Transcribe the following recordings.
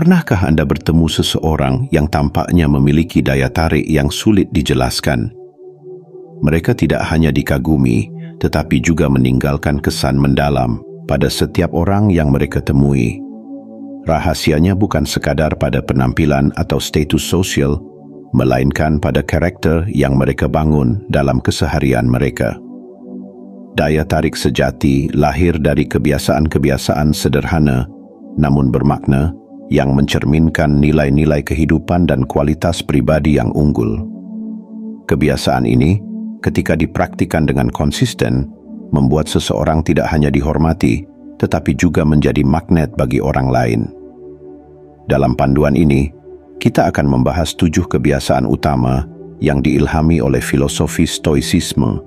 Pernahkah Anda bertemu seseorang yang tampaknya memiliki daya tarik yang sulit dijelaskan? Mereka tidak hanya dikagumi, tetapi juga meninggalkan kesan mendalam pada setiap orang yang mereka temui. Rahasianya bukan sekadar pada penampilan atau status sosial, melainkan pada karakter yang mereka bangun dalam keseharian mereka. Daya tarik sejati lahir dari kebiasaan-kebiasaan sederhana namun bermakna yang mencerminkan nilai-nilai kehidupan dan kualitas pribadi yang unggul. Kebiasaan ini, ketika dipraktikkan dengan konsisten, membuat seseorang tidak hanya dihormati, tetapi juga menjadi magnet bagi orang lain. Dalam panduan ini, kita akan membahas 7 kebiasaan utama yang diilhami oleh filosofi Stoicisme.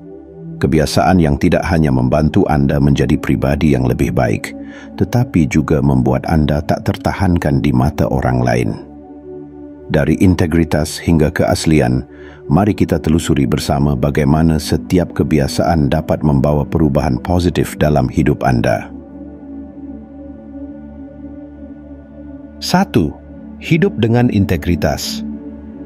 Kebiasaan yang tidak hanya membantu Anda menjadi pribadi yang lebih baik, tetapi juga membuat Anda tak tertahankan di mata orang lain. Dari integritas hingga keaslian, mari kita telusuri bersama bagaimana setiap kebiasaan dapat membawa perubahan positif dalam hidup Anda. 1. Hidup dengan integritas.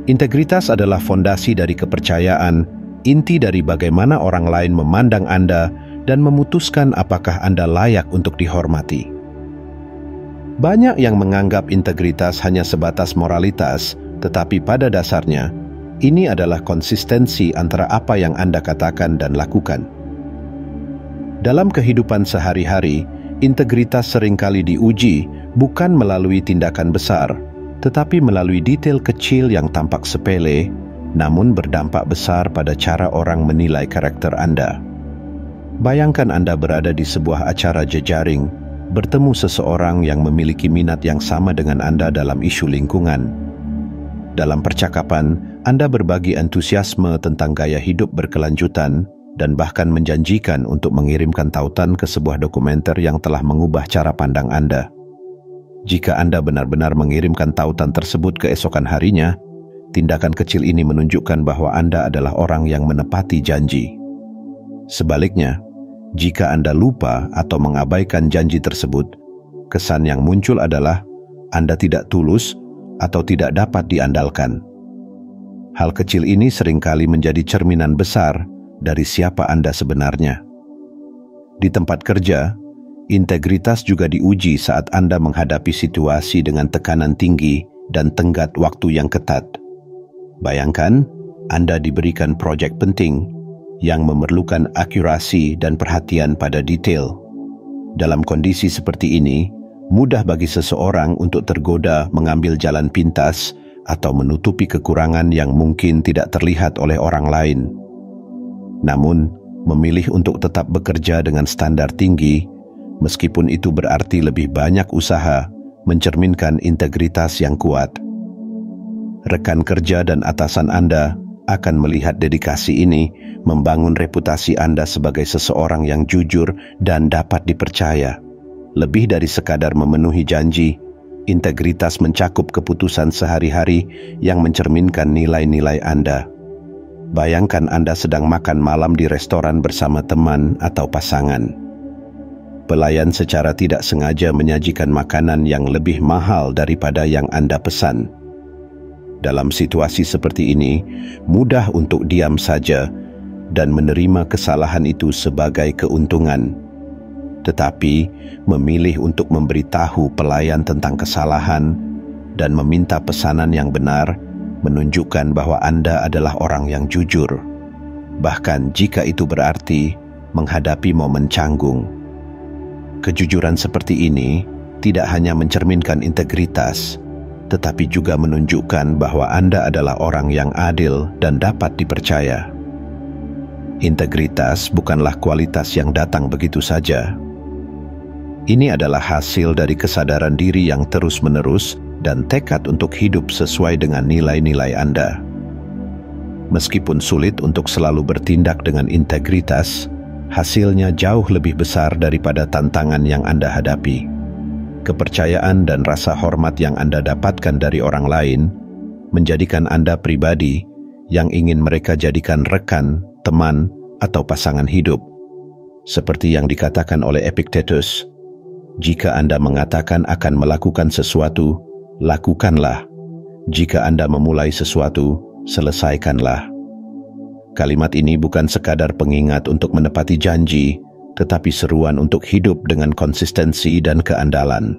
Integritas adalah fondasi dari kepercayaan, inti dari bagaimana orang lain memandang Anda dan memutuskan apakah Anda layak untuk dihormati. Banyak yang menganggap integritas hanya sebatas moralitas, tetapi pada dasarnya, ini adalah konsistensi antara apa yang Anda katakan dan lakukan. Dalam kehidupan sehari-hari, integritas seringkali diuji bukan melalui tindakan besar, tetapi melalui detail kecil yang tampak sepele, namun berdampak besar pada cara orang menilai karakter Anda. Bayangkan Anda berada di sebuah acara jejaring, bertemu seseorang yang memiliki minat yang sama dengan Anda dalam isu lingkungan. Dalam percakapan, Anda berbagi antusiasme tentang gaya hidup berkelanjutan dan bahkan menjanjikan untuk mengirimkan tautan ke sebuah dokumenter yang telah mengubah cara pandang Anda. Jika Anda benar-benar mengirimkan tautan tersebut keesokan harinya, tindakan kecil ini menunjukkan bahwa Anda adalah orang yang menepati janji. Sebaliknya, jika Anda lupa atau mengabaikan janji tersebut, kesan yang muncul adalah Anda tidak tulus atau tidak dapat diandalkan. Hal kecil ini seringkali menjadi cerminan besar dari siapa Anda sebenarnya. Di tempat kerja, integritas juga diuji saat Anda menghadapi situasi dengan tekanan tinggi dan tenggat waktu yang ketat. Bayangkan, Anda diberikan proyek penting yang memerlukan akurasi dan perhatian pada detail. Dalam kondisi seperti ini, mudah bagi seseorang untuk tergoda mengambil jalan pintas atau menutupi kekurangan yang mungkin tidak terlihat oleh orang lain. Namun, memilih untuk tetap bekerja dengan standar tinggi, meskipun itu berarti lebih banyak usaha, mencerminkan integritas yang kuat. Rekan kerja dan atasan Anda akan melihat dedikasi ini membangun reputasi Anda sebagai seseorang yang jujur dan dapat dipercaya. Lebih dari sekadar memenuhi janji, integritas mencakup keputusan sehari-hari yang mencerminkan nilai-nilai Anda. Bayangkan Anda sedang makan malam di restoran bersama teman atau pasangan. Pelayan secara tidak sengaja menyajikan makanan yang lebih mahal daripada yang Anda pesan. Dalam situasi seperti ini, mudah untuk diam saja dan menerima kesalahan itu sebagai keuntungan. Tetapi, memilih untuk memberitahu pelayan tentang kesalahan dan meminta pesanan yang benar menunjukkan bahwa Anda adalah orang yang jujur. Bahkan jika itu berarti menghadapi momen canggung. Kejujuran seperti ini tidak hanya mencerminkan integritas, tetapi juga menunjukkan bahwa Anda adalah orang yang adil dan dapat dipercaya. Integritas bukanlah kualitas yang datang begitu saja. Ini adalah hasil dari kesadaran diri yang terus-menerus dan tekad untuk hidup sesuai dengan nilai-nilai Anda. Meskipun sulit untuk selalu bertindak dengan integritas, hasilnya jauh lebih besar daripada tantangan yang Anda hadapi. Kepercayaan dan rasa hormat yang Anda dapatkan dari orang lain menjadikan Anda pribadi yang ingin mereka jadikan rekan, teman, atau pasangan hidup. Seperti yang dikatakan oleh Epictetus, jika Anda mengatakan akan melakukan sesuatu, Lakukanlah. Jika Anda memulai sesuatu, selesaikanlah. Kalimat ini bukan sekadar pengingat untuk menepati janji, tetapi seruan untuk hidup dengan konsistensi dan keandalan.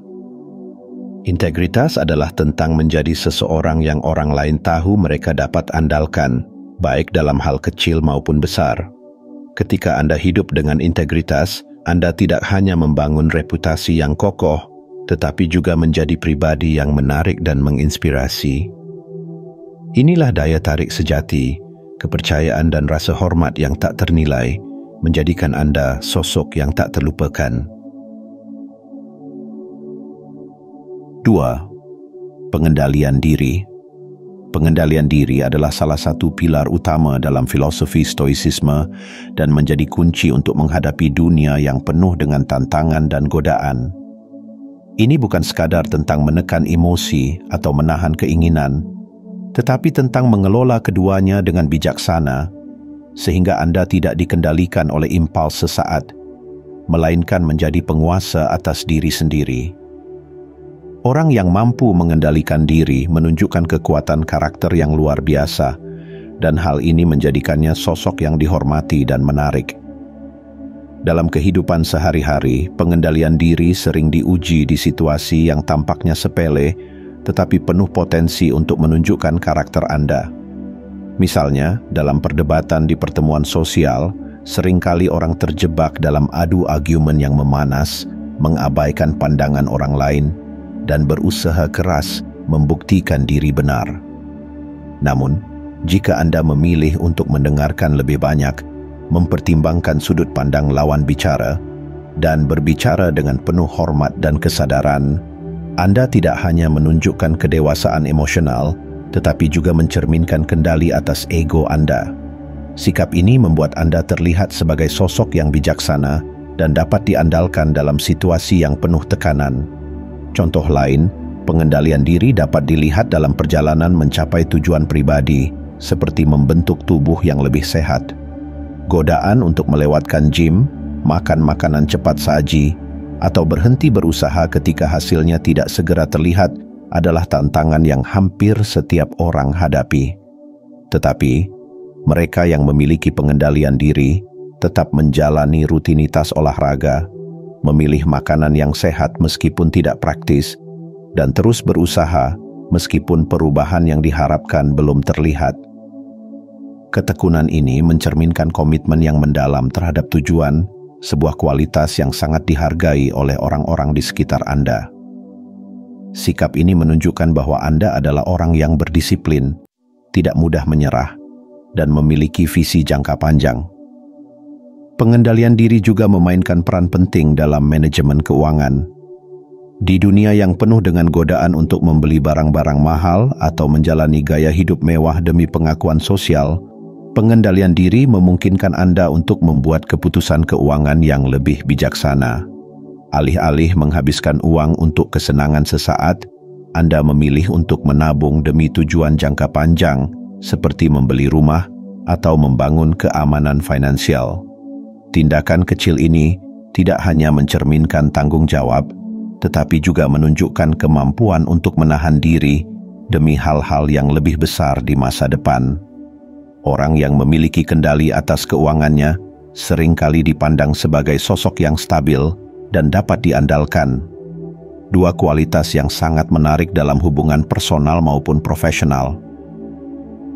Integritas adalah tentang menjadi seseorang yang orang lain tahu mereka dapat andalkan, baik dalam hal kecil maupun besar. Ketika Anda hidup dengan integritas, Anda tidak hanya membangun reputasi yang kokoh, tetapi juga menjadi pribadi yang menarik dan menginspirasi. Inilah daya tarik sejati, kepercayaan dan rasa hormat yang tak ternilai, menjadikan Anda sosok yang tak terlupakan. 2. Pengendalian diri. Pengendalian diri adalah salah satu pilar utama dalam filosofi stoicisme dan menjadi kunci untuk menghadapi dunia yang penuh dengan tantangan dan godaan. Ini bukan sekadar tentang menekan emosi atau menahan keinginan, tetapi tentang mengelola keduanya dengan bijaksana, sehingga Anda tidak dikendalikan oleh impuls sesaat, melainkan menjadi penguasa atas diri sendiri. Orang yang mampu mengendalikan diri menunjukkan kekuatan karakter yang luar biasa, dan hal ini menjadikannya sosok yang dihormati dan menarik. Dalam kehidupan sehari-hari, pengendalian diri sering diuji di situasi yang tampaknya sepele, tetapi penuh potensi untuk menunjukkan karakter Anda. Misalnya, dalam perdebatan di pertemuan sosial, seringkali orang terjebak dalam adu argumen yang memanas, mengabaikan pandangan orang lain, dan berusaha keras membuktikan diri benar. Namun, jika Anda memilih untuk mendengarkan lebih banyak, mempertimbangkan sudut pandang lawan bicara, dan berbicara dengan penuh hormat dan kesadaran, Anda tidak hanya menunjukkan kedewasaan emosional, tetapi juga mencerminkan kendali atas ego Anda. Sikap ini membuat Anda terlihat sebagai sosok yang bijaksana dan dapat diandalkan dalam situasi yang penuh tekanan. Contoh lain, pengendalian diri dapat dilihat dalam perjalanan mencapai tujuan pribadi, seperti membentuk tubuh yang lebih sehat. Godaan untuk melewatkan gym, makan makanan cepat saji, atau berhenti berusaha ketika hasilnya tidak segera terlihat adalah tantangan yang hampir setiap orang hadapi. Tetapi, mereka yang memiliki pengendalian diri tetap menjalani rutinitas olahraga, memilih makanan yang sehat meskipun tidak praktis, dan terus berusaha meskipun perubahan yang diharapkan belum terlihat. Ketekunan ini mencerminkan komitmen yang mendalam terhadap tujuan, sebuah kualitas yang sangat dihargai oleh orang-orang di sekitar Anda. Sikap ini menunjukkan bahwa Anda adalah orang yang berdisiplin, tidak mudah menyerah, dan memiliki visi jangka panjang. Pengendalian diri juga memainkan peran penting dalam manajemen keuangan. Di dunia yang penuh dengan godaan untuk membeli barang-barang mahal atau menjalani gaya hidup mewah demi pengakuan sosial, pengendalian diri memungkinkan Anda untuk membuat keputusan keuangan yang lebih bijaksana. Alih-alih menghabiskan uang untuk kesenangan sesaat, Anda memilih untuk menabung demi tujuan jangka panjang, seperti membeli rumah atau membangun keamanan finansial. Tindakan kecil ini tidak hanya mencerminkan tanggung jawab, tetapi juga menunjukkan kemampuan untuk menahan diri demi hal-hal yang lebih besar di masa depan. Orang yang memiliki kendali atas keuangannya seringkali dipandang sebagai sosok yang stabil dan dapat diandalkan. Dua kualitas yang sangat menarik dalam hubungan personal maupun profesional.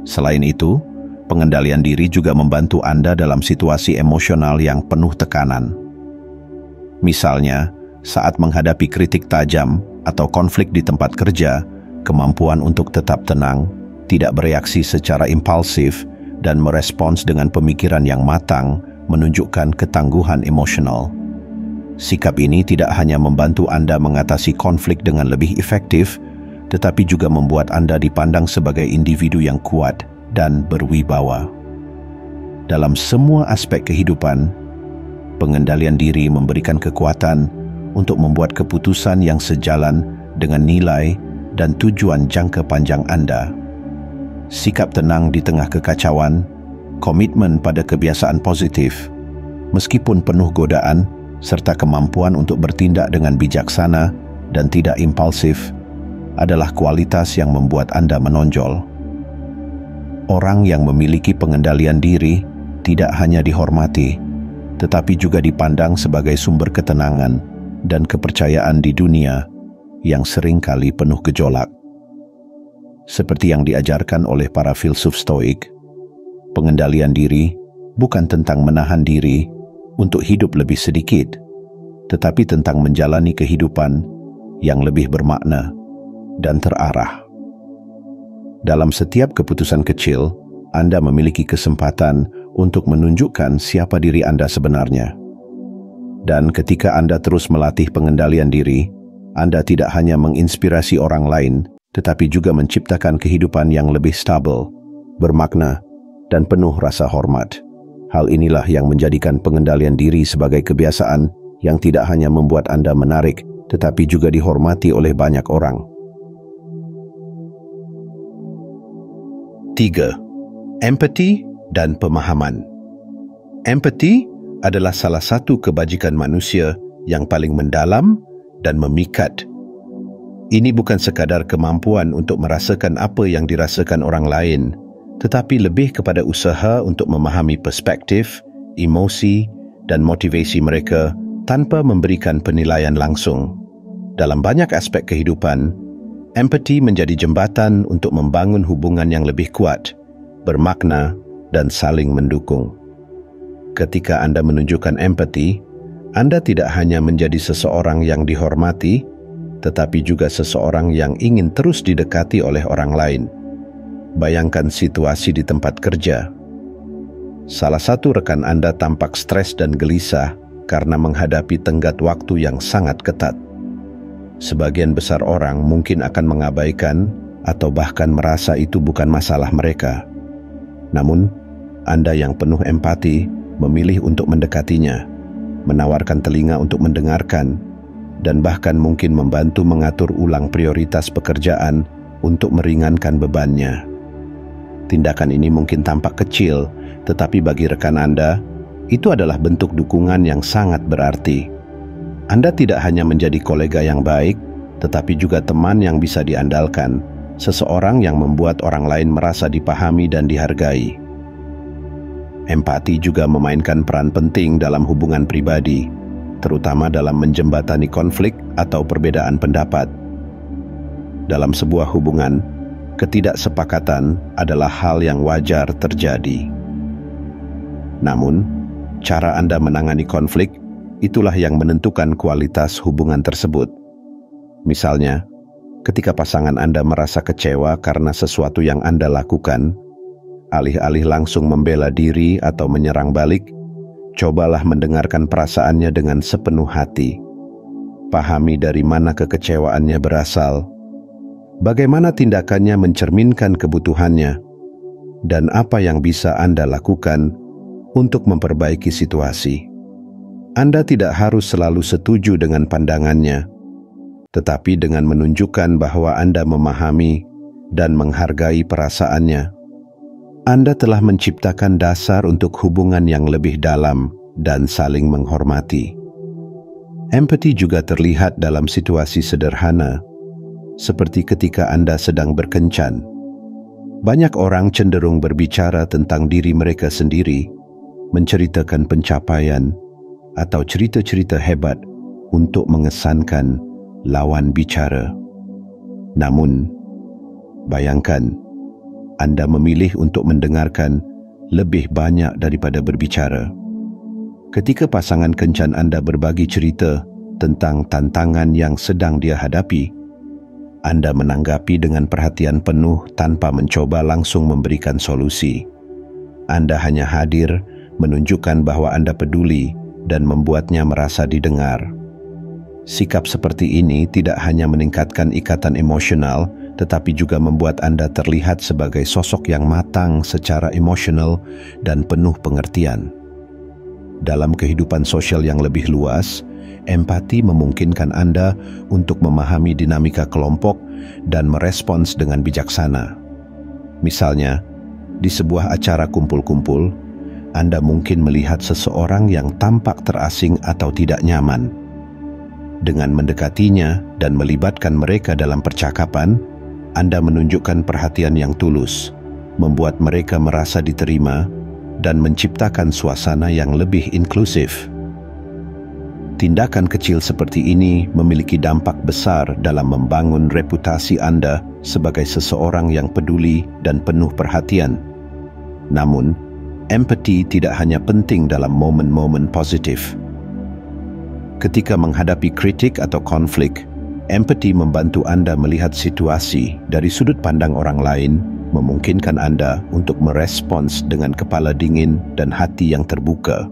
Selain itu, pengendalian diri juga membantu Anda dalam situasi emosional yang penuh tekanan. Misalnya, saat menghadapi kritik tajam atau konflik di tempat kerja, kemampuan untuk tetap tenang, tidak bereaksi secara impulsif, dan merespons dengan pemikiran yang matang menunjukkan ketangguhan emosional. Sikap ini tidak hanya membantu Anda mengatasi konflik dengan lebih efektif, tetapi juga membuat Anda dipandang sebagai individu yang kuat dan berwibawa. Dalam semua aspek kehidupan, pengendalian diri memberikan kekuatan untuk membuat keputusan yang sejalan dengan nilai dan tujuan jangka panjang Anda. Sikap tenang di tengah kekacauan, komitmen pada kebiasaan positif, meskipun penuh godaan, serta kemampuan untuk bertindak dengan bijaksana dan tidak impulsif, adalah kualitas yang membuat Anda menonjol. Orang yang memiliki pengendalian diri tidak hanya dihormati, tetapi juga dipandang sebagai sumber ketenangan dan kepercayaan di dunia yang seringkali penuh gejolak. Seperti yang diajarkan oleh para filsuf Stoik, pengendalian diri bukan tentang menahan diri untuk hidup lebih sedikit, tetapi tentang menjalani kehidupan yang lebih bermakna dan terarah. Dalam setiap keputusan kecil, Anda memiliki kesempatan untuk menunjukkan siapa diri Anda sebenarnya. Dan ketika Anda terus melatih pengendalian diri, Anda tidak hanya menginspirasi orang lain, tetapi juga menciptakan kehidupan yang lebih stabil, bermakna, dan penuh rasa hormat. Hal inilah yang menjadikan pengendalian diri sebagai kebiasaan yang tidak hanya membuat Anda menarik, tetapi juga dihormati oleh banyak orang. 3. Empati dan pemahaman. Empati adalah salah satu kebajikan manusia yang paling mendalam dan memikat. Ini bukan sekadar kemampuan untuk merasakan apa yang dirasakan orang lain, tetapi lebih kepada usaha untuk memahami perspektif, emosi, dan motivasi mereka tanpa memberikan penilaian langsung. Dalam banyak aspek kehidupan, empati menjadi jembatan untuk membangun hubungan yang lebih kuat, bermakna, dan saling mendukung. Ketika Anda menunjukkan empati, Anda tidak hanya menjadi seseorang yang dihormati, tetapi juga seseorang yang ingin terus didekati oleh orang lain. Bayangkan situasi di tempat kerja. Salah satu rekan Anda tampak stres dan gelisah karena menghadapi tenggat waktu yang sangat ketat. Sebagian besar orang mungkin akan mengabaikan atau bahkan merasa itu bukan masalah mereka. Namun, Anda yang penuh empati memilih untuk mendekatinya, menawarkan telinga untuk mendengarkan, dan bahkan mungkin membantu mengatur ulang prioritas pekerjaan untuk meringankan bebannya. Tindakan ini mungkin tampak kecil, tetapi bagi rekan Anda, itu adalah bentuk dukungan yang sangat berarti. Anda tidak hanya menjadi kolega yang baik, tetapi juga teman yang bisa diandalkan, seseorang yang membuat orang lain merasa dipahami dan dihargai. Empati juga memainkan peran penting dalam hubungan pribadi, terutama dalam menjembatani konflik atau perbedaan pendapat. Dalam sebuah hubungan, ketidaksepakatan adalah hal yang wajar terjadi. Namun, cara Anda menangani konflik itulah yang menentukan kualitas hubungan tersebut. Misalnya, ketika pasangan Anda merasa kecewa karena sesuatu yang Anda lakukan, alih-alih langsung membela diri atau menyerang balik, cobalah mendengarkan perasaannya dengan sepenuh hati. Pahami dari mana kekecewaannya berasal, bagaimana tindakannya mencerminkan kebutuhannya, dan apa yang bisa Anda lakukan untuk memperbaiki situasi. Anda tidak harus selalu setuju dengan pandangannya, tetapi dengan menunjukkan bahwa Anda memahami dan menghargai perasaannya, Anda telah menciptakan dasar untuk hubungan yang lebih dalam dan saling menghormati. Empati juga terlihat dalam situasi sederhana, seperti ketika Anda sedang berkencan. Banyak orang cenderung berbicara tentang diri mereka sendiri, menceritakan pencapaian, atau cerita-cerita hebat untuk mengesankan lawan bicara. Namun, bayangkan, Anda memilih untuk mendengarkan lebih banyak daripada berbicara. Ketika pasangan kencan Anda berbagi cerita tentang tantangan yang sedang dia hadapi, Anda menanggapi dengan perhatian penuh tanpa mencoba langsung memberikan solusi. Anda hanya hadir, menunjukkan bahwa Anda peduli, dan membuatnya merasa didengar. Sikap seperti ini tidak hanya meningkatkan ikatan emosional, tetapi juga membuat Anda terlihat sebagai sosok yang matang secara emosional dan penuh pengertian. Dalam kehidupan sosial yang lebih luas, empati memungkinkan Anda untuk memahami dinamika kelompok dan merespons dengan bijaksana. Misalnya, di sebuah acara kumpul-kumpul, Anda mungkin melihat seseorang yang tampak terasing atau tidak nyaman. Dengan mendekatinya dan melibatkan mereka dalam percakapan, Anda menunjukkan perhatian yang tulus, membuat mereka merasa diterima, dan menciptakan suasana yang lebih inklusif. Tindakan kecil seperti ini memiliki dampak besar dalam membangun reputasi Anda sebagai seseorang yang peduli dan penuh perhatian. Namun, empati tidak hanya penting dalam momen-momen positif. Ketika menghadapi kritik atau konflik, empati membantu Anda melihat situasi dari sudut pandang orang lain, memungkinkan Anda untuk merespons dengan kepala dingin dan hati yang terbuka.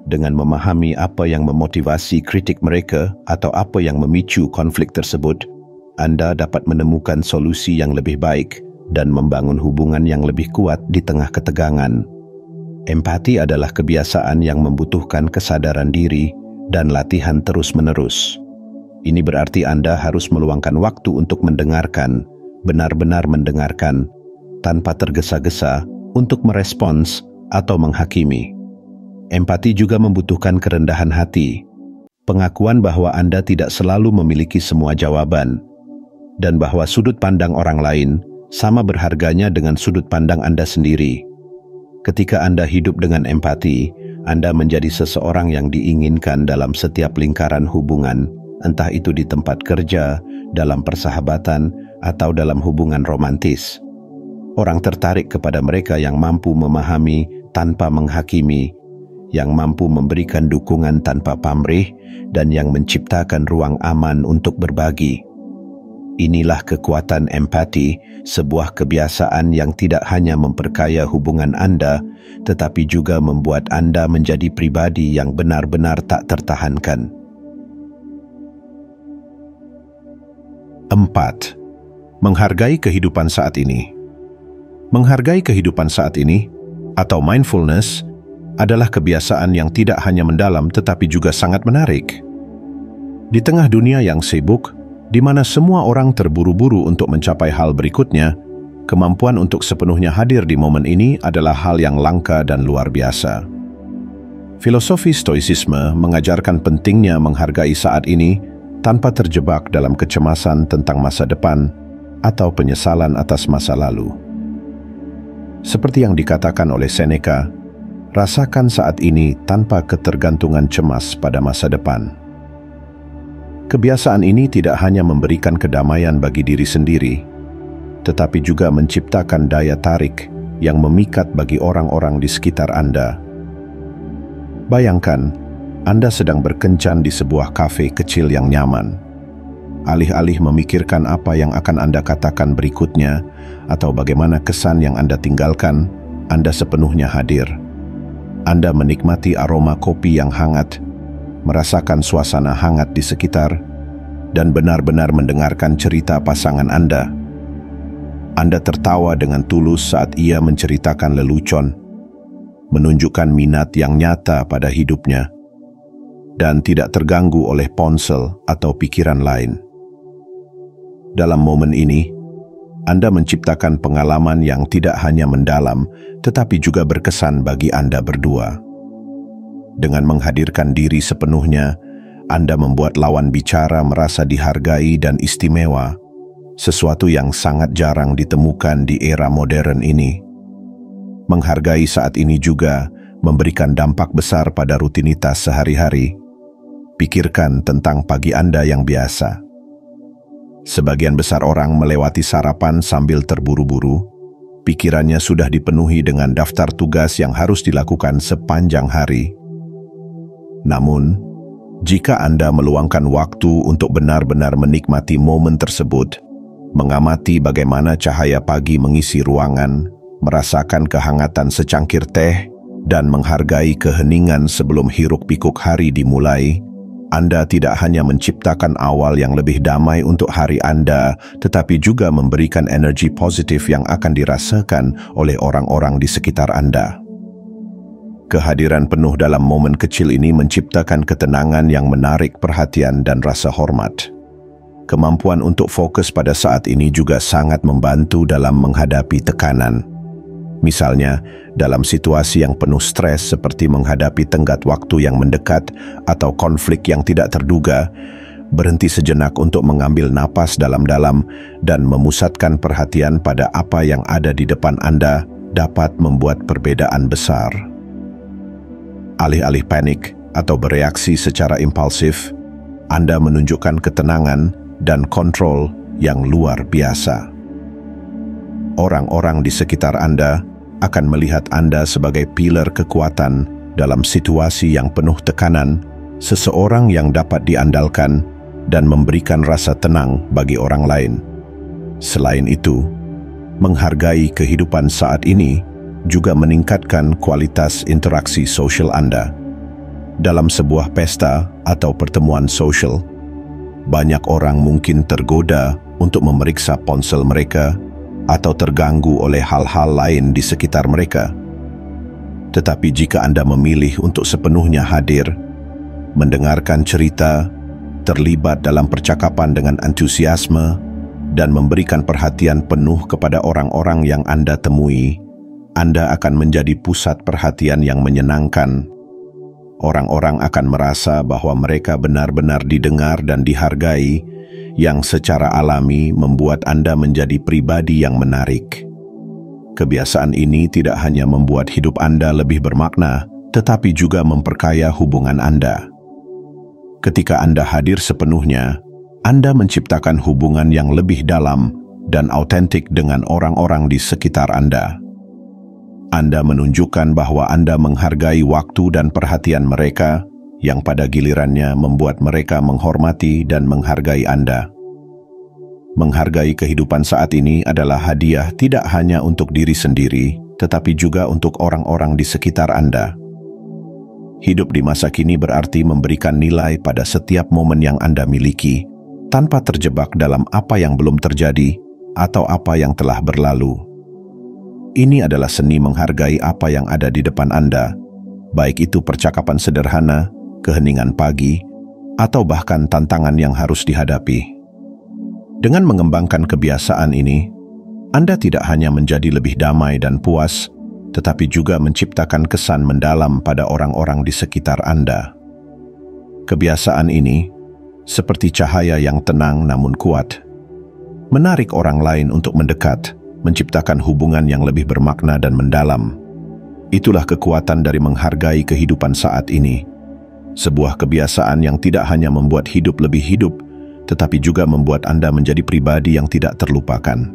Dengan memahami apa yang memotivasi kritik mereka atau apa yang memicu konflik tersebut, Anda dapat menemukan solusi yang lebih baik dan membangun hubungan yang lebih kuat di tengah ketegangan. Empati adalah kebiasaan yang membutuhkan kesadaran diri dan latihan terus-menerus. Ini berarti Anda harus meluangkan waktu untuk mendengarkan, benar-benar mendengarkan, tanpa tergesa-gesa untuk merespons atau menghakimi. Empati juga membutuhkan kerendahan hati, pengakuan bahwa Anda tidak selalu memiliki semua jawaban, dan bahwa sudut pandang orang lain sama berharganya dengan sudut pandang Anda sendiri. Ketika Anda hidup dengan empati, Anda menjadi seseorang yang diinginkan dalam setiap lingkaran hubungan, entah itu di tempat kerja, dalam persahabatan, atau dalam hubungan romantis. Orang tertarik kepada mereka yang mampu memahami tanpa menghakimi, yang mampu memberikan dukungan tanpa pamrih, dan yang menciptakan ruang aman untuk berbagi. Inilah kekuatan empati, sebuah kebiasaan yang tidak hanya memperkaya hubungan Anda, tetapi juga membuat Anda menjadi pribadi yang benar-benar tak tertahankan. 4. Menghargai kehidupan saat ini. Menghargai kehidupan saat ini, atau mindfulness, adalah kebiasaan yang tidak hanya mendalam tetapi juga sangat menarik. Di tengah dunia yang sibuk, di mana semua orang terburu-buru untuk mencapai hal berikutnya, kemampuan untuk sepenuhnya hadir di momen ini adalah hal yang langka dan luar biasa. Filosofi Stoicisme mengajarkan pentingnya menghargai saat ini tanpa terjebak dalam kecemasan tentang masa depan atau penyesalan atas masa lalu. Seperti yang dikatakan oleh Seneca, rasakan saat ini tanpa ketergantungan cemas pada masa depan. Kebiasaan ini tidak hanya memberikan kedamaian bagi diri sendiri, tetapi juga menciptakan daya tarik yang memikat bagi orang-orang di sekitar Anda. Bayangkan, Anda sedang berkencan di sebuah kafe kecil yang nyaman. Alih-alih memikirkan apa yang akan Anda katakan berikutnya atau bagaimana kesan yang Anda tinggalkan, Anda sepenuhnya hadir. Anda menikmati aroma kopi yang hangat, merasakan suasana hangat di sekitar, dan benar-benar mendengarkan cerita pasangan Anda. Anda tertawa dengan tulus saat ia menceritakan lelucon, menunjukkan minat yang nyata pada hidupnya, dan tidak terganggu oleh ponsel atau pikiran lain. Dalam momen ini, Anda menciptakan pengalaman yang tidak hanya mendalam, tetapi juga berkesan bagi Anda berdua. Dengan menghadirkan diri sepenuhnya, Anda membuat lawan bicara merasa dihargai dan istimewa, sesuatu yang sangat jarang ditemukan di era modern ini. Menghargai saat ini juga memberikan dampak besar pada rutinitas sehari-hari. Pikirkan tentang pagi Anda yang biasa. Sebagian besar orang melewati sarapan sambil terburu-buru. Pikirannya sudah dipenuhi dengan daftar tugas yang harus dilakukan sepanjang hari. Namun, jika Anda meluangkan waktu untuk benar-benar menikmati momen tersebut, mengamati bagaimana cahaya pagi mengisi ruangan, merasakan kehangatan secangkir teh, dan menghargai keheningan sebelum hiruk-pikuk hari dimulai, Anda tidak hanya menciptakan awal yang lebih damai untuk hari Anda, tetapi juga memberikan energi positif yang akan dirasakan oleh orang-orang di sekitar Anda. Kehadiran penuh dalam momen kecil ini menciptakan ketenangan yang menarik perhatian dan rasa hormat. Kemampuan untuk fokus pada saat ini juga sangat membantu dalam menghadapi tekanan. Misalnya, dalam situasi yang penuh stres seperti menghadapi tenggat waktu yang mendekat atau konflik yang tidak terduga, berhenti sejenak untuk mengambil napas dalam-dalam dan memusatkan perhatian pada apa yang ada di depan Anda dapat membuat perbedaan besar. Alih-alih panik atau bereaksi secara impulsif, Anda menunjukkan ketenangan dan kontrol yang luar biasa. Orang-orang di sekitar Anda akan melihat Anda sebagai pilar kekuatan dalam situasi yang penuh tekanan, seseorang yang dapat diandalkan dan memberikan rasa tenang bagi orang lain. Selain itu, menghargai kehidupan saat ini juga meningkatkan kualitas interaksi sosial Anda. Dalam sebuah pesta atau pertemuan sosial, banyak orang mungkin tergoda untuk memeriksa ponsel mereka atau terganggu oleh hal-hal lain di sekitar mereka. Tetapi jika Anda memilih untuk sepenuhnya hadir, mendengarkan cerita, terlibat dalam percakapan dengan antusiasme, dan memberikan perhatian penuh kepada orang-orang yang Anda temui, Anda akan menjadi pusat perhatian yang menyenangkan. Orang-orang akan merasa bahwa mereka benar-benar didengar dan dihargai, yang secara alami membuat Anda menjadi pribadi yang menarik. Kebiasaan ini tidak hanya membuat hidup Anda lebih bermakna, tetapi juga memperkaya hubungan Anda. Ketika Anda hadir sepenuhnya, Anda menciptakan hubungan yang lebih dalam dan autentik dengan orang-orang di sekitar Anda. Anda menunjukkan bahwa Anda menghargai waktu dan perhatian mereka, yang pada gilirannya membuat mereka menghormati dan menghargai Anda. Menghargai kehidupan saat ini adalah hadiah tidak hanya untuk diri sendiri, tetapi juga untuk orang-orang di sekitar Anda. Hidup di masa kini berarti memberikan nilai pada setiap momen yang Anda miliki, tanpa terjebak dalam apa yang belum terjadi atau apa yang telah berlalu. Ini adalah seni menghargai apa yang ada di depan Anda, baik itu percakapan sederhana, keheningan pagi, atau bahkan tantangan yang harus dihadapi. Dengan mengembangkan kebiasaan ini, Anda tidak hanya menjadi lebih damai dan puas, tetapi juga menciptakan kesan mendalam pada orang-orang di sekitar Anda. Kebiasaan ini, seperti cahaya yang tenang namun kuat, menarik orang lain untuk mendekat, menciptakan hubungan yang lebih bermakna dan mendalam. Itulah kekuatan dari menghargai kehidupan saat ini. Sebuah kebiasaan yang tidak hanya membuat hidup lebih hidup, tetapi juga membuat Anda menjadi pribadi yang tidak terlupakan.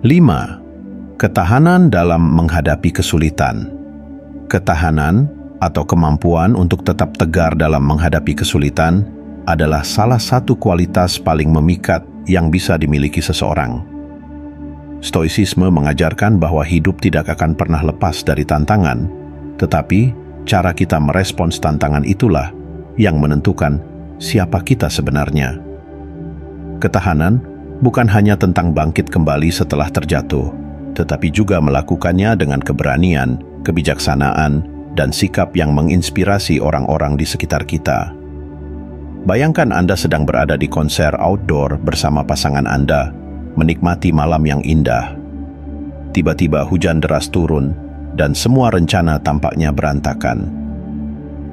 5. Ketahanan dalam menghadapi kesulitan. Ketahanan atau kemampuan untuk tetap tegar dalam menghadapi kesulitan adalah salah satu kualitas paling memikat yang bisa dimiliki seseorang. Stoicisme mengajarkan bahwa hidup tidak akan pernah lepas dari tantangan, tetapi cara kita merespons tantangan itulah yang menentukan siapa kita sebenarnya. Ketahanan bukan hanya tentang bangkit kembali setelah terjatuh, tetapi juga melakukannya dengan keberanian, kebijaksanaan, dan sikap yang menginspirasi orang-orang di sekitar kita. Bayangkan Anda sedang berada di konser outdoor bersama pasangan Anda, menikmati malam yang indah. Tiba-tiba hujan deras turun, dan semua rencana tampaknya berantakan.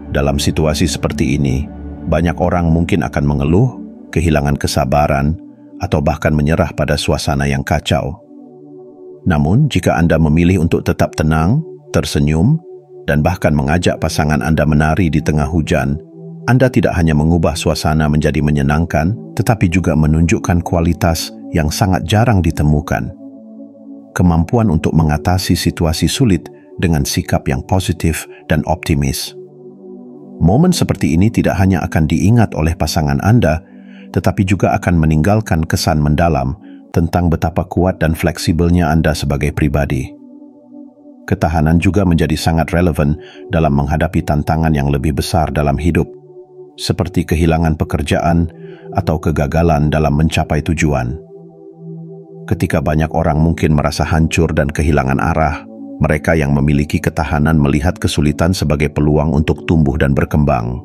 Dalam situasi seperti ini, banyak orang mungkin akan mengeluh, kehilangan kesabaran, atau bahkan menyerah pada suasana yang kacau. Namun, jika Anda memilih untuk tetap tenang, tersenyum, dan bahkan mengajak pasangan Anda menari di tengah hujan, Anda tidak hanya mengubah suasana menjadi menyenangkan, tetapi juga menunjukkan kualitas yang sangat jarang ditemukan. Kemampuan untuk mengatasi situasi sulit dengan sikap yang positif dan optimis. Momen seperti ini tidak hanya akan diingat oleh pasangan Anda, tetapi juga akan meninggalkan kesan mendalam tentang betapa kuat dan fleksibelnya Anda sebagai pribadi. Ketahanan juga menjadi sangat relevan dalam menghadapi tantangan yang lebih besar dalam hidup, seperti kehilangan pekerjaan atau kegagalan dalam mencapai tujuan. Ketika banyak orang mungkin merasa hancur dan kehilangan arah, mereka yang memiliki ketahanan melihat kesulitan sebagai peluang untuk tumbuh dan berkembang.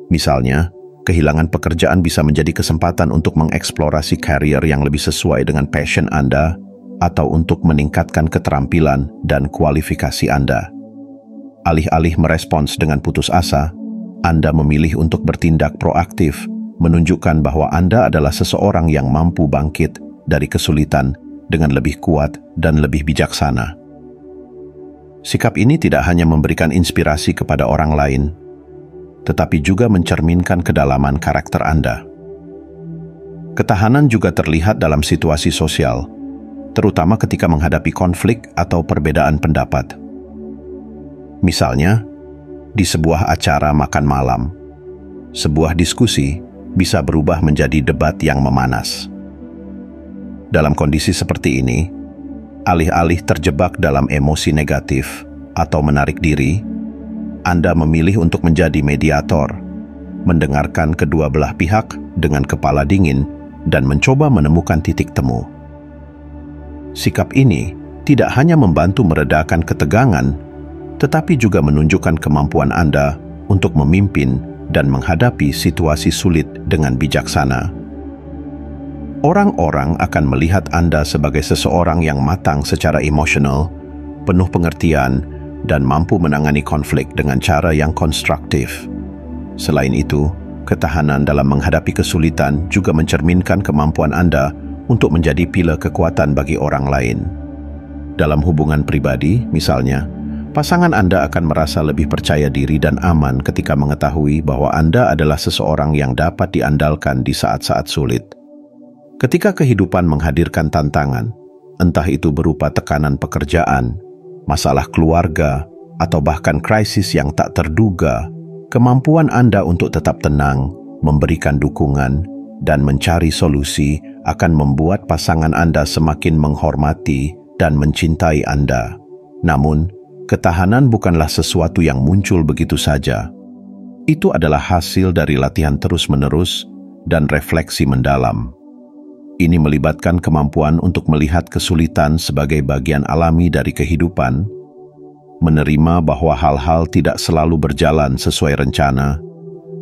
Misalnya, kehilangan pekerjaan bisa menjadi kesempatan untuk mengeksplorasi karier yang lebih sesuai dengan passion Anda atau untuk meningkatkan keterampilan dan kualifikasi Anda. Alih-alih merespons dengan putus asa, Anda memilih untuk bertindak proaktif, menunjukkan bahwa Anda adalah seseorang yang mampu bangkit dari kesulitan dengan lebih kuat dan lebih bijaksana. Sikap ini tidak hanya memberikan inspirasi kepada orang lain, tetapi juga mencerminkan kedalaman karakter Anda. Ketahanan juga terlihat dalam situasi sosial, terutama ketika menghadapi konflik atau perbedaan pendapat. Misalnya, di sebuah acara makan malam, sebuah diskusi bisa berubah menjadi debat yang memanas. Dalam kondisi seperti ini, alih-alih terjebak dalam emosi negatif atau menarik diri, Anda memilih untuk menjadi mediator, mendengarkan kedua belah pihak dengan kepala dingin dan mencoba menemukan titik temu. Sikap ini tidak hanya membantu meredakan ketegangan, tetapi juga menunjukkan kemampuan Anda untuk memimpin dan menghadapi situasi sulit dengan bijaksana. Orang-orang akan melihat Anda sebagai seseorang yang matang secara emosional, penuh pengertian, dan mampu menangani konflik dengan cara yang konstruktif. Selain itu, ketahanan dalam menghadapi kesulitan juga mencerminkan kemampuan Anda untuk menjadi pilar kekuatan bagi orang lain. Dalam hubungan pribadi, misalnya, pasangan Anda akan merasa lebih percaya diri dan aman ketika mengetahui bahwa Anda adalah seseorang yang dapat diandalkan di saat-saat sulit. Ketika kehidupan menghadirkan tantangan, entah itu berupa tekanan pekerjaan, masalah keluarga, atau bahkan krisis yang tak terduga, kemampuan Anda untuk tetap tenang, memberikan dukungan, dan mencari solusi akan membuat pasangan Anda semakin menghormati dan mencintai Anda. Namun, ketahanan bukanlah sesuatu yang muncul begitu saja. Itu adalah hasil dari latihan terus-menerus dan refleksi mendalam. Ini melibatkan kemampuan untuk melihat kesulitan sebagai bagian alami dari kehidupan, menerima bahwa hal-hal tidak selalu berjalan sesuai rencana,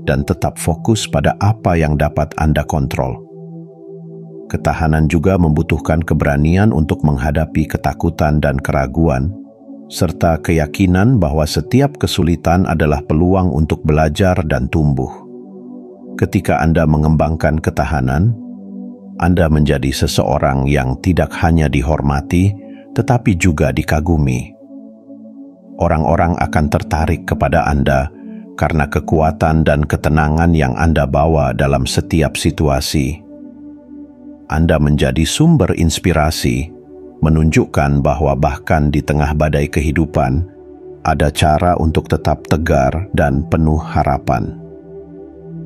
dan tetap fokus pada apa yang dapat Anda kontrol. Ketahanan juga membutuhkan keberanian untuk menghadapi ketakutan dan keraguan, serta keyakinan bahwa setiap kesulitan adalah peluang untuk belajar dan tumbuh. Ketika Anda mengembangkan ketahanan, Anda menjadi seseorang yang tidak hanya dihormati, tetapi juga dikagumi. Orang-orang akan tertarik kepada Anda karena kekuatan dan ketenangan yang Anda bawa dalam setiap situasi. Anda menjadi sumber inspirasi, menunjukkan bahwa bahkan di tengah badai kehidupan, ada cara untuk tetap tegar dan penuh harapan.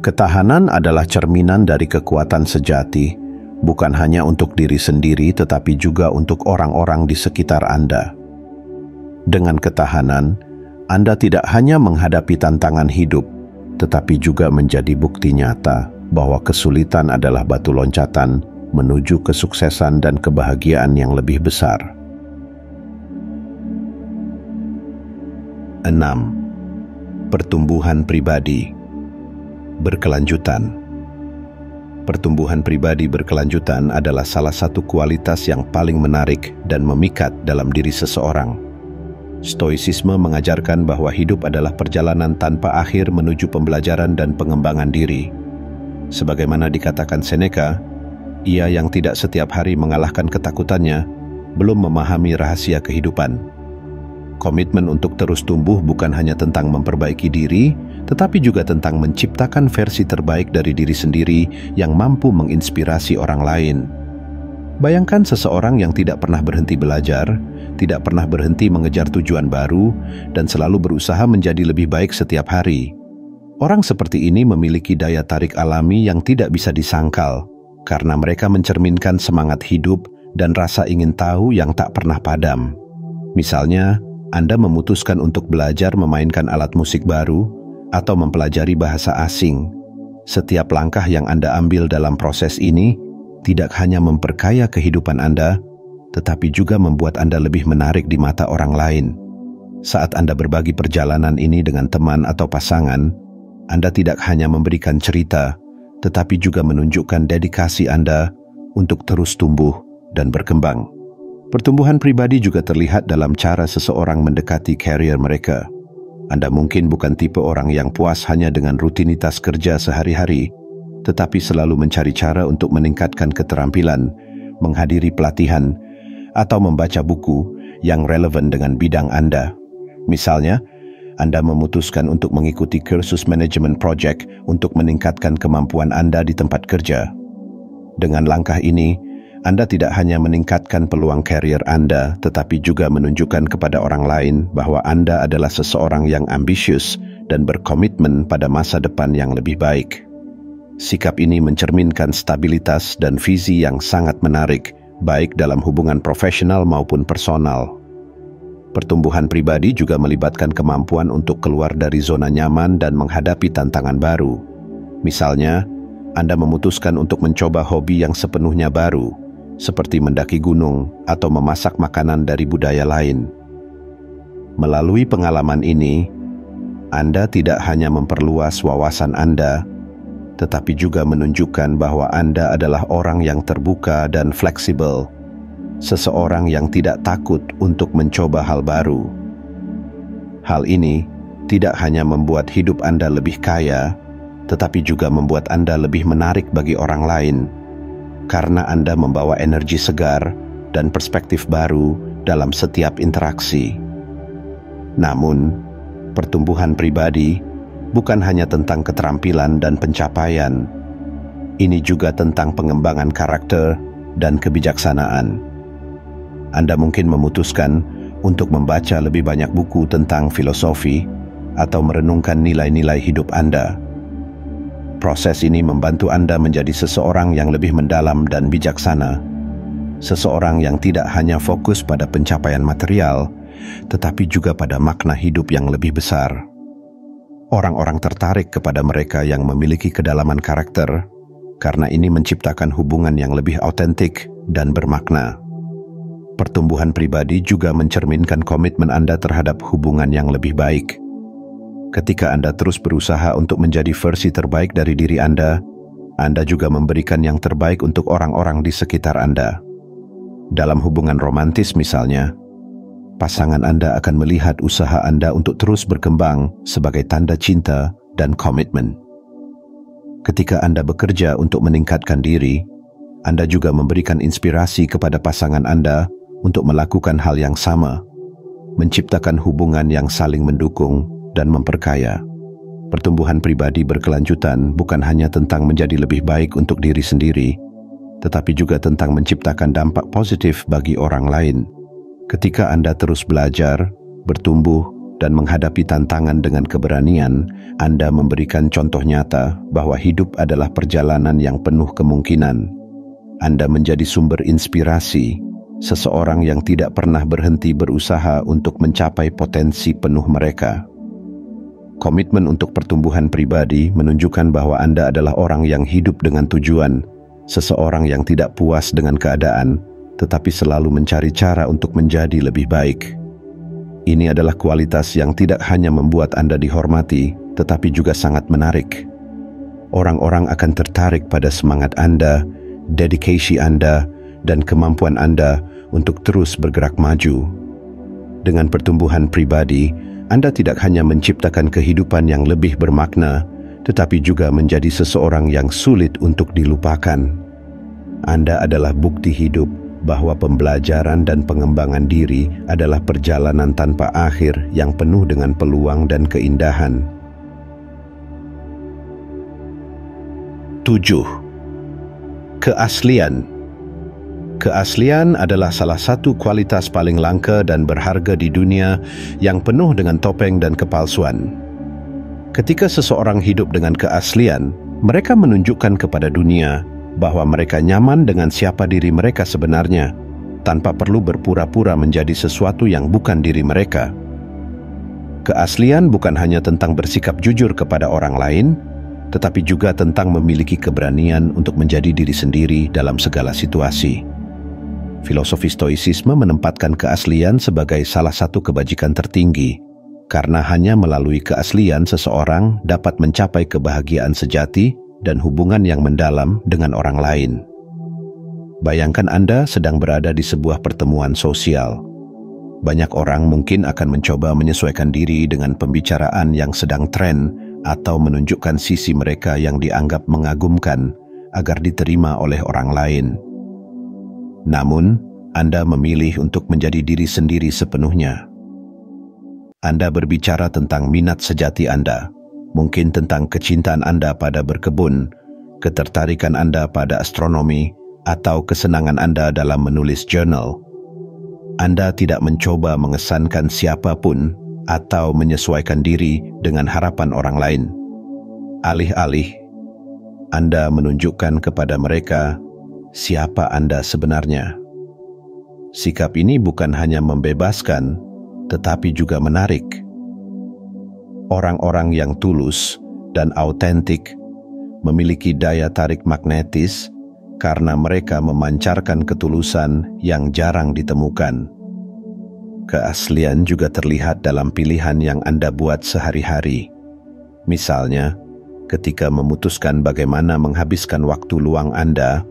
Ketahanan adalah cerminan dari kekuatan sejati, bukan hanya untuk diri sendiri tetapi juga untuk orang-orang di sekitar Anda. Dengan ketahanan, Anda tidak hanya menghadapi tantangan hidup, tetapi juga menjadi bukti nyata bahwa kesulitan adalah batu loncatan menuju kesuksesan dan kebahagiaan yang lebih besar. 6. Pertumbuhan pribadi berkelanjutan. Pertumbuhan pribadi berkelanjutan adalah salah satu kualitas yang paling menarik dan memikat dalam diri seseorang. Stoicisme mengajarkan bahwa hidup adalah perjalanan tanpa akhir menuju pembelajaran dan pengembangan diri. Sebagaimana dikatakan Seneca, ia yang tidak setiap hari mengalahkan ketakutannya belum memahami rahasia kehidupan. Komitmen untuk terus tumbuh bukan hanya tentang memperbaiki diri, tetapi juga tentang menciptakan versi terbaik dari diri sendiri yang mampu menginspirasi orang lain. Bayangkan seseorang yang tidak pernah berhenti belajar, tidak pernah berhenti mengejar tujuan baru, dan selalu berusaha menjadi lebih baik setiap hari. Orang seperti ini memiliki daya tarik alami yang tidak bisa disangkal, karena mereka mencerminkan semangat hidup dan rasa ingin tahu yang tak pernah padam. Misalnya, Anda memutuskan untuk belajar memainkan alat musik baru atau mempelajari bahasa asing. Setiap langkah yang Anda ambil dalam proses ini tidak hanya memperkaya kehidupan Anda, tetapi juga membuat Anda lebih menarik di mata orang lain. Saat Anda berbagi perjalanan ini dengan teman atau pasangan, Anda tidak hanya memberikan cerita, tetapi juga menunjukkan dedikasi Anda untuk terus tumbuh dan berkembang. Pertumbuhan pribadi juga terlihat dalam cara seseorang mendekati karier mereka. Anda mungkin bukan tipe orang yang puas hanya dengan rutinitas kerja sehari-hari, tetapi selalu mencari cara untuk meningkatkan keterampilan, menghadiri pelatihan, atau membaca buku yang relevan dengan bidang Anda. Misalnya, Anda memutuskan untuk mengikuti kursus manajemen project untuk meningkatkan kemampuan Anda di tempat kerja. Dengan langkah ini, Anda tidak hanya meningkatkan peluang karier Anda, tetapi juga menunjukkan kepada orang lain bahwa Anda adalah seseorang yang ambisius dan berkomitmen pada masa depan yang lebih baik. Sikap ini mencerminkan stabilitas dan visi yang sangat menarik, baik dalam hubungan profesional maupun personal. Pertumbuhan pribadi juga melibatkan kemampuan untuk keluar dari zona nyaman dan menghadapi tantangan baru. Misalnya, Anda memutuskan untuk mencoba hobi yang sepenuhnya baru, seperti mendaki gunung atau memasak makanan dari budaya lain. Melalui pengalaman ini, Anda tidak hanya memperluas wawasan Anda, tetapi juga menunjukkan bahwa Anda adalah orang yang terbuka dan fleksibel, seseorang yang tidak takut untuk mencoba hal baru. Hal ini tidak hanya membuat hidup Anda lebih kaya, tetapi juga membuat Anda lebih menarik bagi orang lain, karena Anda membawa energi segar dan perspektif baru dalam setiap interaksi. Namun, pertumbuhan pribadi bukan hanya tentang keterampilan dan pencapaian. Ini juga tentang pengembangan karakter dan kebijaksanaan. Anda mungkin memutuskan untuk membaca lebih banyak buku tentang filosofi atau merenungkan nilai-nilai hidup Anda. Proses ini membantu Anda menjadi seseorang yang lebih mendalam dan bijaksana, seseorang yang tidak hanya fokus pada pencapaian material, tetapi juga pada makna hidup yang lebih besar. Orang-orang tertarik kepada mereka yang memiliki kedalaman karakter, karena ini menciptakan hubungan yang lebih autentik dan bermakna. Pertumbuhan pribadi juga mencerminkan komitmen Anda terhadap hubungan yang lebih baik. Ketika Anda terus berusaha untuk menjadi versi terbaik dari diri Anda juga memberikan yang terbaik untuk orang-orang di sekitar Anda. Dalam hubungan romantis misalnya, pasangan Anda akan melihat usaha Anda untuk terus berkembang sebagai tanda cinta dan komitmen. Ketika Anda bekerja untuk meningkatkan diri, Anda juga memberikan inspirasi kepada pasangan Anda untuk melakukan hal yang sama, menciptakan hubungan yang saling mendukung dan memperkaya. Pertumbuhan pribadi berkelanjutan bukan hanya tentang menjadi lebih baik untuk diri sendiri, tetapi juga tentang menciptakan dampak positif bagi orang lain. Ketika Anda terus belajar, bertumbuh, dan menghadapi tantangan dengan keberanian, Anda memberikan contoh nyata bahwa hidup adalah perjalanan yang penuh kemungkinan. Anda menjadi sumber inspirasi, seseorang yang tidak pernah berhenti berusaha untuk mencapai potensi penuh mereka. Komitmen untuk pertumbuhan pribadi menunjukkan bahwa Anda adalah orang yang hidup dengan tujuan, seseorang yang tidak puas dengan keadaan, tetapi selalu mencari cara untuk menjadi lebih baik. Ini adalah kualitas yang tidak hanya membuat Anda dihormati, tetapi juga sangat menarik. Orang-orang akan tertarik pada semangat Anda, dedikasi Anda, dan kemampuan Anda untuk terus bergerak maju. Dengan pertumbuhan pribadi, Anda tidak hanya menciptakan kehidupan yang lebih bermakna, tetapi juga menjadi seseorang yang sulit untuk dilupakan. Anda adalah bukti hidup bahwa pembelajaran dan pengembangan diri adalah perjalanan tanpa akhir yang penuh dengan peluang dan keindahan. 7. Keaslian. Keaslian adalah salah satu kualitas paling langka dan berharga di dunia yang penuh dengan topeng dan kepalsuan. Ketika seseorang hidup dengan keaslian, mereka menunjukkan kepada dunia bahwa mereka nyaman dengan siapa diri mereka sebenarnya, tanpa perlu berpura-pura menjadi sesuatu yang bukan diri mereka. Keaslian bukan hanya tentang bersikap jujur kepada orang lain, tetapi juga tentang memiliki keberanian untuk menjadi diri sendiri dalam segala situasi. Filosofi Stoicisme menempatkan keaslian sebagai salah satu kebajikan tertinggi, karena hanya melalui keaslian seseorang dapat mencapai kebahagiaan sejati dan hubungan yang mendalam dengan orang lain. Bayangkan Anda sedang berada di sebuah pertemuan sosial. Banyak orang mungkin akan mencoba menyesuaikan diri dengan pembicaraan yang sedang tren atau menunjukkan sisi mereka yang dianggap mengagumkan agar diterima oleh orang lain. Namun, Anda memilih untuk menjadi diri sendiri sepenuhnya. Anda berbicara tentang minat sejati Anda, mungkin tentang kecintaan Anda pada berkebun, ketertarikan Anda pada astronomi, atau kesenangan Anda dalam menulis jurnal. Anda tidak mencoba mengesankan siapapun atau menyesuaikan diri dengan harapan orang lain. Alih-alih, Anda menunjukkan kepada mereka siapa Anda sebenarnya. Sikap ini bukan hanya membebaskan, tetapi juga menarik. Orang-orang yang tulus dan autentik memiliki daya tarik magnetis karena mereka memancarkan ketulusan yang jarang ditemukan. Keaslian juga terlihat dalam pilihan yang Anda buat sehari-hari. Misalnya, ketika memutuskan bagaimana menghabiskan waktu luang Anda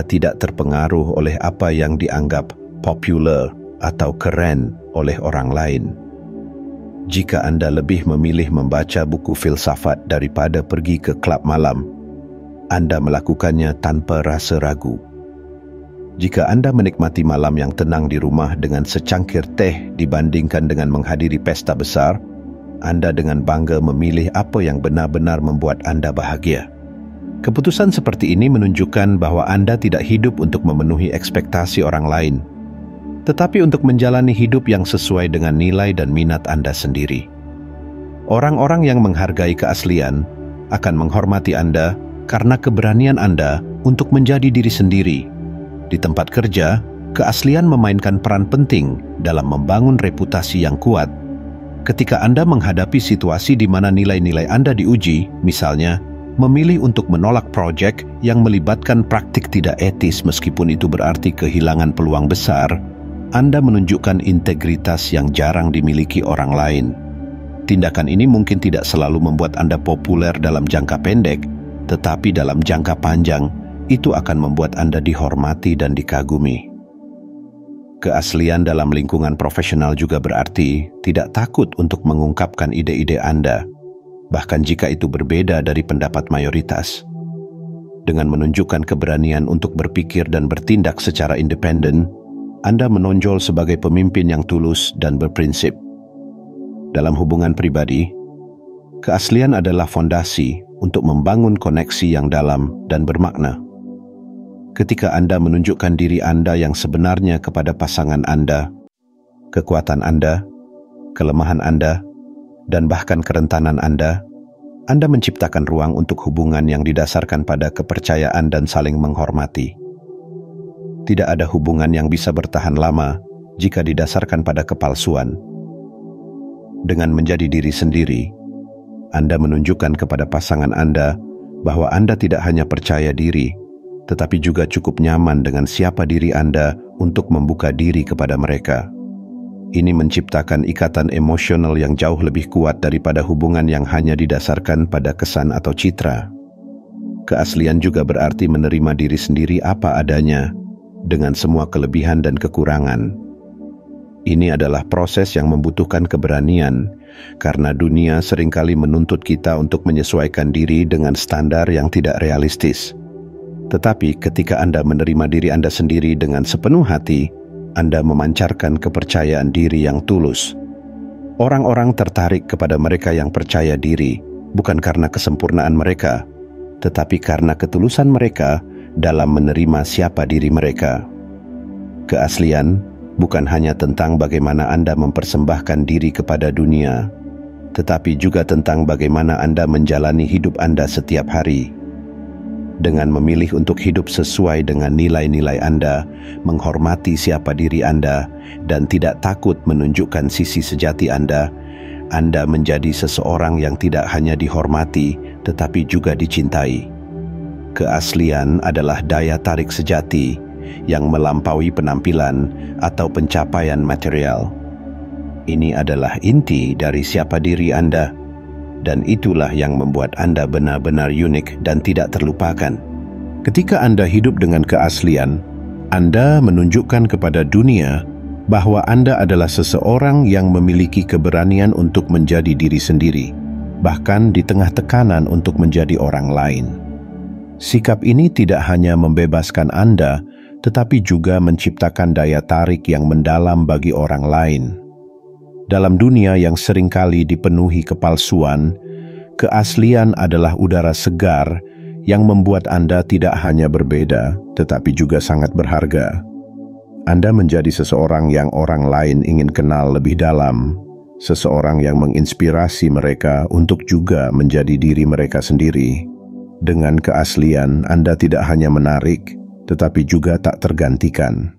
tidak terpengaruh oleh apa yang dianggap populer atau keren oleh orang lain. Jika Anda lebih memilih membaca buku filsafat daripada pergi ke klub malam, Anda melakukannya tanpa rasa ragu. Jika Anda menikmati malam yang tenang di rumah dengan secangkir teh dibandingkan dengan menghadiri pesta besar, Anda dengan bangga memilih apa yang benar-benar membuat Anda bahagia. Keputusan seperti ini menunjukkan bahwa Anda tidak hidup untuk memenuhi ekspektasi orang lain, tetapi untuk menjalani hidup yang sesuai dengan nilai dan minat Anda sendiri. Orang-orang yang menghargai keaslian akan menghormati Anda karena keberanian Anda untuk menjadi diri sendiri. Di tempat kerja, keaslian memainkan peran penting dalam membangun reputasi yang kuat. Ketika Anda menghadapi situasi di mana nilai-nilai Anda diuji, misalnya, memilih untuk menolak proyek yang melibatkan praktik tidak etis meskipun itu berarti kehilangan peluang besar, Anda menunjukkan integritas yang jarang dimiliki orang lain. Tindakan ini mungkin tidak selalu membuat Anda populer dalam jangka pendek, tetapi dalam jangka panjang, itu akan membuat Anda dihormati dan dikagumi. Keaslian dalam lingkungan profesional juga berarti tidak takut untuk mengungkapkan ide-ide Anda, bahkan jika itu berbeda dari pendapat mayoritas. Dengan menunjukkan keberanian untuk berpikir dan bertindak secara independen, Anda menonjol sebagai pemimpin yang tulus dan berprinsip. Dalam hubungan pribadi, keaslian adalah fondasi untuk membangun koneksi yang dalam dan bermakna. Ketika Anda menunjukkan diri Anda yang sebenarnya kepada pasangan Anda, kekuatan Anda, kelemahan Anda, dan bahkan kerentanan Anda menciptakan ruang untuk hubungan yang didasarkan pada kepercayaan dan saling menghormati. Tidak ada hubungan yang bisa bertahan lama jika didasarkan pada kepalsuan. Dengan menjadi diri sendiri, Anda menunjukkan kepada pasangan Anda bahwa Anda tidak hanya percaya diri, tetapi juga cukup nyaman dengan siapa diri Anda untuk membuka diri kepada mereka. Ini menciptakan ikatan emosional yang jauh lebih kuat daripada hubungan yang hanya didasarkan pada kesan atau citra. Keaslian juga berarti menerima diri sendiri apa adanya, dengan semua kelebihan dan kekurangan. Ini adalah proses yang membutuhkan keberanian, karena dunia seringkali menuntut kita untuk menyesuaikan diri dengan standar yang tidak realistis. Tetapi ketika Anda menerima diri Anda sendiri dengan sepenuh hati, Anda memancarkan kepercayaan diri yang tulus. Orang-orang tertarik kepada mereka yang percaya diri, bukan karena kesempurnaan mereka, tetapi karena ketulusan mereka dalam menerima siapa diri mereka. Keaslian bukan hanya tentang bagaimana Anda mempersembahkan diri kepada dunia, tetapi juga tentang bagaimana Anda menjalani hidup Anda setiap hari. Dengan memilih untuk hidup sesuai dengan nilai-nilai Anda, menghormati siapa diri Anda, dan tidak takut menunjukkan sisi sejati Anda menjadi seseorang yang tidak hanya dihormati, tetapi juga dicintai. Keaslian adalah daya tarik sejati yang melampaui penampilan atau pencapaian material. Ini adalah inti dari siapa diri Anda, dan itulah yang membuat Anda benar-benar unik dan tidak terlupakan. Ketika Anda hidup dengan keaslian, Anda menunjukkan kepada dunia bahwa Anda adalah seseorang yang memiliki keberanian untuk menjadi diri sendiri, bahkan di tengah tekanan untuk menjadi orang lain. Sikap ini tidak hanya membebaskan Anda, tetapi juga menciptakan daya tarik yang mendalam bagi orang lain. Dalam dunia yang seringkali dipenuhi kepalsuan, keaslian adalah udara segar yang membuat Anda tidak hanya berbeda, tetapi juga sangat berharga. Anda menjadi seseorang yang orang lain ingin kenal lebih dalam, seseorang yang menginspirasi mereka untuk juga menjadi diri mereka sendiri. Dengan keaslian, Anda tidak hanya menarik, tetapi juga tak tergantikan.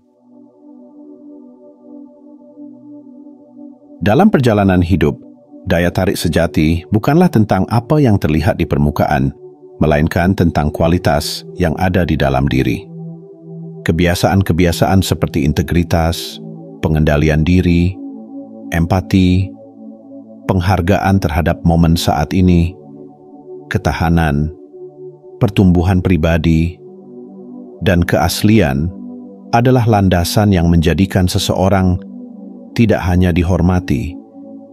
Dalam perjalanan hidup, daya tarik sejati bukanlah tentang apa yang terlihat di permukaan, melainkan tentang kualitas yang ada di dalam diri. Kebiasaan-kebiasaan seperti integritas, pengendalian diri, empati, penghargaan terhadap momen saat ini, ketahanan, pertumbuhan pribadi, dan keaslian adalah landasan yang menjadikan seseorang tidak hanya dihormati,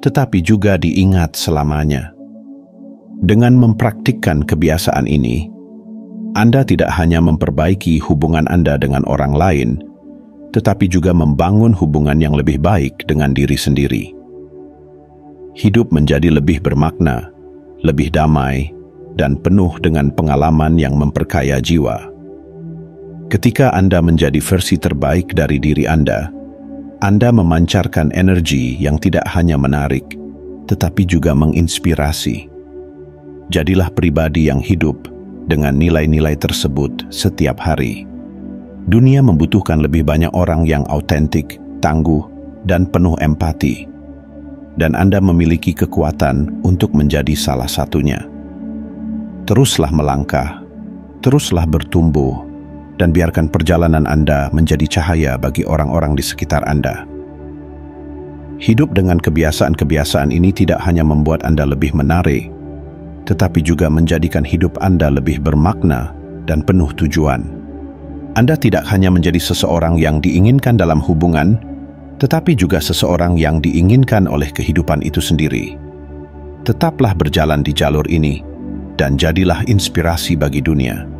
tetapi juga diingat selamanya. Dengan mempraktikkan kebiasaan ini, Anda tidak hanya memperbaiki hubungan Anda dengan orang lain, tetapi juga membangun hubungan yang lebih baik dengan diri sendiri. Hidup menjadi lebih bermakna, lebih damai, dan penuh dengan pengalaman yang memperkaya jiwa. Ketika Anda menjadi versi terbaik dari diri Anda memancarkan energi yang tidak hanya menarik, tetapi juga menginspirasi. Jadilah pribadi yang hidup dengan nilai-nilai tersebut setiap hari. Dunia membutuhkan lebih banyak orang yang autentik, tangguh, dan penuh empati. Dan Anda memiliki kekuatan untuk menjadi salah satunya. Teruslah melangkah, teruslah bertumbuh, dan biarkan perjalanan Anda menjadi cahaya bagi orang-orang di sekitar Anda. Hidup dengan kebiasaan-kebiasaan ini tidak hanya membuat Anda lebih menarik, tetapi juga menjadikan hidup Anda lebih bermakna dan penuh tujuan. Anda tidak hanya menjadi seseorang yang diinginkan dalam hubungan, tetapi juga seseorang yang diinginkan oleh kehidupan itu sendiri. Tetaplah berjalan di jalur ini, dan jadilah inspirasi bagi dunia.